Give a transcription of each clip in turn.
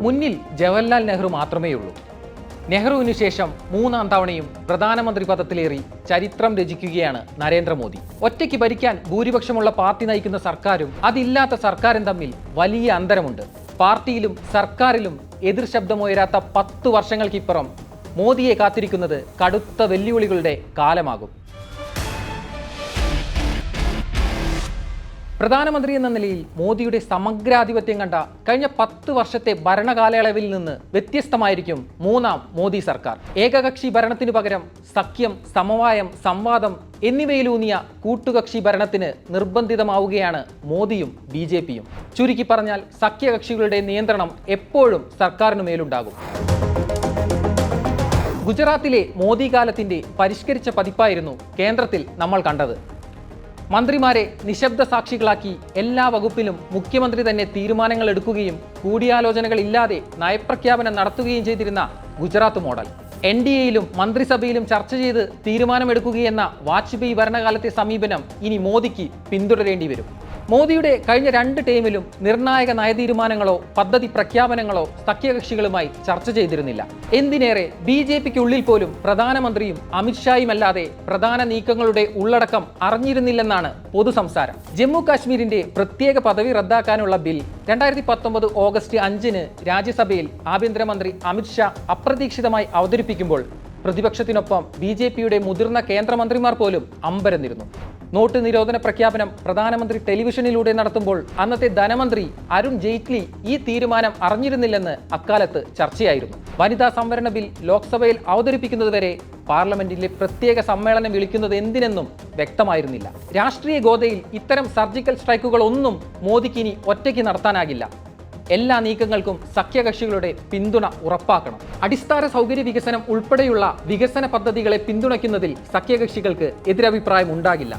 മുന്നിൽ ജവഹർലാൽ നെഹ്റു മാത്രമേയുള്ളൂ. നെഹ്റുവിനു ശേഷം മൂന്നാം തവണയും പ്രധാനമന്ത്രി പദത്തിലേറി ചരിത്രം രചിക്കുകയാണ് നരേന്ദ്രമോദി. ഒറ്റയ്ക്ക് ഭരിക്കാൻ ഭൂരിപക്ഷമുള്ള പാർട്ടി നയിക്കുന്ന സർക്കാരും അതില്ലാത്ത സർക്കാരും തമ്മിൽ വലിയ അന്തരമുണ്ട്. പാർട്ടിയിലും സർക്കാരിലും എതിർ ശബ്ദമുയരാത്ത 10 വർഷങ്ങൾക്കിപ്പുറം മോദിയെ കാത്തിരിക്കുന്നത് കടുത്ത വെല്ലുവിളികളുടെ കാലമാകും. പ്രധാനമന്ത്രി എന്ന നിലയിൽ മോദിയുടെ സമഗ്രാധിപത്യം കണ്ട കഴിഞ്ഞ 10 വർഷത്തെ ഭരണകാലയളവിൽ നിന്ന് വ്യത്യസ്തമായിരിക്കും മൂന്നാം മോദി സർക്കാർ. ഏകകക്ഷി ഭരണത്തിനു പകരം സഖ്യം, സമവായം, സംവാദം എന്നിവയിലൂന്നിയ കൂട്ടുകക്ഷി ഭരണത്തിന് നിർബന്ധിതമാവുകയാണ് മോദിയും BJPയും. ചുരുക്കി പറഞ്ഞാൽ സഖ്യകക്ഷികളുടെ നിയന്ത്രണം എപ്പോഴും സർക്കാരിനു മേലുണ്ടാകും. ഗുജറാത്തിലെ മോദി കാലത്തിന്റെ പരിഷ്കരിച്ച പതിപ്പായിരുന്നു കേന്ദ്രത്തിൽ നമ്മൾ കണ്ടത്. മന്ത്രിമാരെ നിശബ്ദ സാക്ഷികളാക്കി എല്ലാ വകുപ്പിലും മുഖ്യമന്ത്രി തന്നെ തീരുമാനങ്ങൾ എടുക്കുകയും കൂടിയാലോചനകളില്ലാതെ നയപ്രഖ്യാപനം നടത്തുകയും ചെയ്തിരുന്ന ഗുജറാത്ത് മോഡൽ. NDAയിലും മന്ത്രിസഭയിലും ചർച്ച ചെയ്ത് തീരുമാനമെടുക്കുകയെന്ന വാജ്പേയി ഭരണകാലത്തെ സമീപനം ഇനി മോദിക്ക് പിന്തുടരേണ്ടി വരും. മോദിയുടെ കഴിഞ്ഞ 2 ടേമിലും നിർണായക നയതീരുമാനങ്ങളോ പദ്ധതി പ്രഖ്യാപനങ്ങളോ സഖ്യകക്ഷികളുമായി ചർച്ച ചെയ്തിരുന്നില്ല. എന്തിനേറെ BJPക്കുള്ളിൽ പോലും പ്രധാനമന്ത്രിയും അമിത്ഷായുമല്ലാതെ പ്രധാന നീക്കങ്ങളുടെ ഉള്ളടക്കം അറിഞ്ഞിരുന്നില്ലെന്നാണ് പൊതുസംസാരം. ജമ്മു കാശ്മീരിന്റെ പ്രത്യേക പദവി റദ്ദാക്കാനുള്ള ബിൽ 2019 ഓഗസ്റ്റ് 5-ന് രാജ്യസഭയിൽ ആഭ്യന്തരമന്ത്രി അമിത്ഷാ അപ്രതീക്ഷിതമായി അവതരിപ്പിക്കുമ്പോൾ പ്രതിപക്ഷത്തിനൊപ്പം BJPയുടെ മുതിർന്ന കേന്ദ്രമന്ത്രിമാർ പോലും അമ്പരന്നിരുന്നു. നോട്ട് നിരോധന പ്രഖ്യാപനം പ്രധാനമന്ത്രി ടെലിവിഷനിലൂടെ നടത്തുമ്പോൾ അന്നത്തെ ധനമന്ത്രി അരുൺ ജെയ്റ്റ്ലി ഈ തീരുമാനം അറിഞ്ഞിരുന്നില്ലെന്ന് അക്കാലത്ത് ചർച്ചയായിരുന്നു. വനിതാ സംവരണ ബിൽ ലോക്സഭയിൽ അവതരിപ്പിക്കുന്നതുവരെ പാർലമെന്റിലെ പ്രത്യേക സമ്മേളനം വിളിക്കുന്നത് എന്തിനെന്നും വ്യക്തമായിരുന്നില്ല. രാഷ്ട്രീയ ഗോതയിൽ ഇത്തരം സർജിക്കൽ സ്ട്രൈക്കുകളൊന്നും മോദിക്ക് ഇനി ഒറ്റയ്ക്ക് നടത്താനാകില്ല. എല്ലാ നീക്കങ്ങൾക്കും സഖ്യകക്ഷികളുടെ പിന്തുണ ഉറപ്പാക്കണം. അടിസ്ഥാന സൗകര്യ വികസനം ഉൾപ്പെടെയുള്ള വികസന പദ്ധതികളെ പിന്തുണയ്ക്കുന്നതിൽ സഖ്യകക്ഷികൾക്ക് എതിരഭിപ്രായം ഉണ്ടാകില്ല.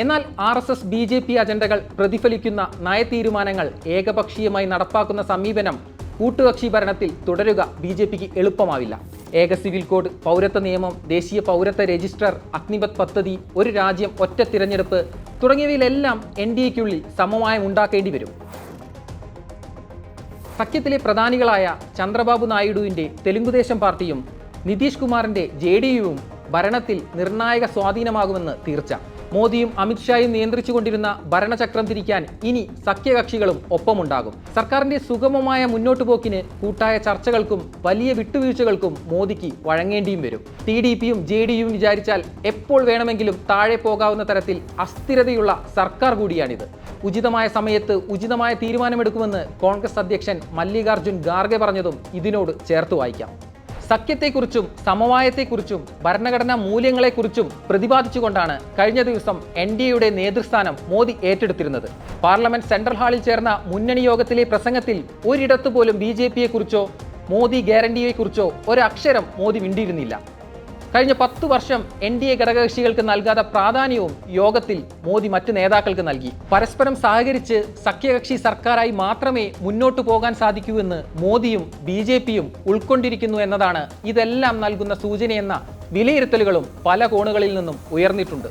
എന്നാൽ RSS BJP അജണ്ടകൾ പ്രതിഫലിക്കുന്ന നയതീരുമാനങ്ങൾ ഏകപക്ഷീയമായി നടപ്പാക്കുന്ന സമീപനം കൂട്ടുകക്ഷി ഭരണത്തിൽ തുടരുക BJPക്ക് എളുപ്പമാവില്ല. ഏക സിവിൽ കോഡ്, പൗരത്വ നിയമം, ദേശീയ പൗരത്വ രജിസ്റ്റർ, അഗ്നിപത് പദ്ധതി, ഒരു രാജ്യം ഒറ്റ തിരഞ്ഞെടുപ്പ് തുടങ്ങിയവയിലെല്ലാം NDAയ്ക്കുള്ളിൽ സമവായം ഉണ്ടാക്കേണ്ടി വരും. സഖ്യത്തിലെ പ്രധാനികളായ ചന്ദ്രബാബു നായിഡുവിൻ്റെ തെലുങ്കുദേശം പാർട്ടിയും നിതീഷ് കുമാറിൻ്റെ JDUവും ഭരണത്തിൽ നിർണായക സ്വാധീനമാകുമെന്ന് തീർച്ച. മോദിയും അമിത്ഷായും നിയന്ത്രിച്ചുകൊണ്ടിരുന്ന ഭരണചക്രം തിരിക്കാൻ ഇനി സഖ്യകക്ഷികളും ഒപ്പമുണ്ടാകും. സർക്കാരിന്റെ സുഗമമായ മുന്നോട്ടുപോക്കിന് കൂട്ടായ ചർച്ചകൾക്കും വലിയ വിട്ടുവീഴ്ചകൾക്കും മോദിക്ക് വഴങ്ങേണ്ടിയും വരും. TDPയും JDUവും വിചാരിച്ചാൽ എപ്പോൾ വേണമെങ്കിലും താഴെ പോകാവുന്ന തരത്തിൽ അസ്ഥിരതയുള്ള സർക്കാർ കൂടിയാണിത്. ഉചിതമായ സമയത്ത് ഉചിതമായ തീരുമാനമെടുക്കുമെന്ന് കോൺഗ്രസ് അധ്യക്ഷൻ മല്ലികാർജുൻ ഖാർഗെ പറഞ്ഞതും ഇതിനോട് ചേർത്ത് വായിക്കാം. സഖ്യത്തെക്കുറിച്ചും സമവായത്തെക്കുറിച്ചും ഭരണഘടനാ മൂല്യങ്ങളെക്കുറിച്ചും പ്രതിപാദിച്ചുകൊണ്ടാണ് കഴിഞ്ഞ ദിവസം NDAയുടെ നേതൃസ്ഥാനം മോദി ഏറ്റെടുത്തിരുന്നത്. പാർലമെന്റ് സെൻട്രൽ ഹാളിൽ ചേർന്ന മുന്നണി യോഗത്തിലെ പ്രസംഗത്തിൽ ഒരിടത്തു പോലും BJPയെക്കുറിച്ചോ മോദി ഗ്യാരണ്ടിയെക്കുറിച്ചോ ഒരക്ഷരം മോദി മിണ്ടിയിരുന്നില്ല. കഴിഞ്ഞ 10 വർഷം NDA ഘടകകക്ഷികൾക്ക് നൽകാത്ത പ്രാധാന്യവും യോഗത്തിൽ മോദി മറ്റ് നേതാക്കൾക്ക് നൽകി. പരസ്പരം സഹകരിച്ച് സഖ്യകക്ഷി സർക്കാരായി മാത്രമേ മുന്നോട്ടു പോകാൻ സാധിക്കൂ എന്ന് മോദിയും BJPയും ഉൾക്കൊണ്ടിരിക്കുന്നു എന്നതാണ് ഇതെല്ലാം നൽകുന്ന സൂചനയെന്ന വിലയിരുത്തലുകളും പല കോണുകളിൽ നിന്നും ഉയർന്നിട്ടുണ്ട്.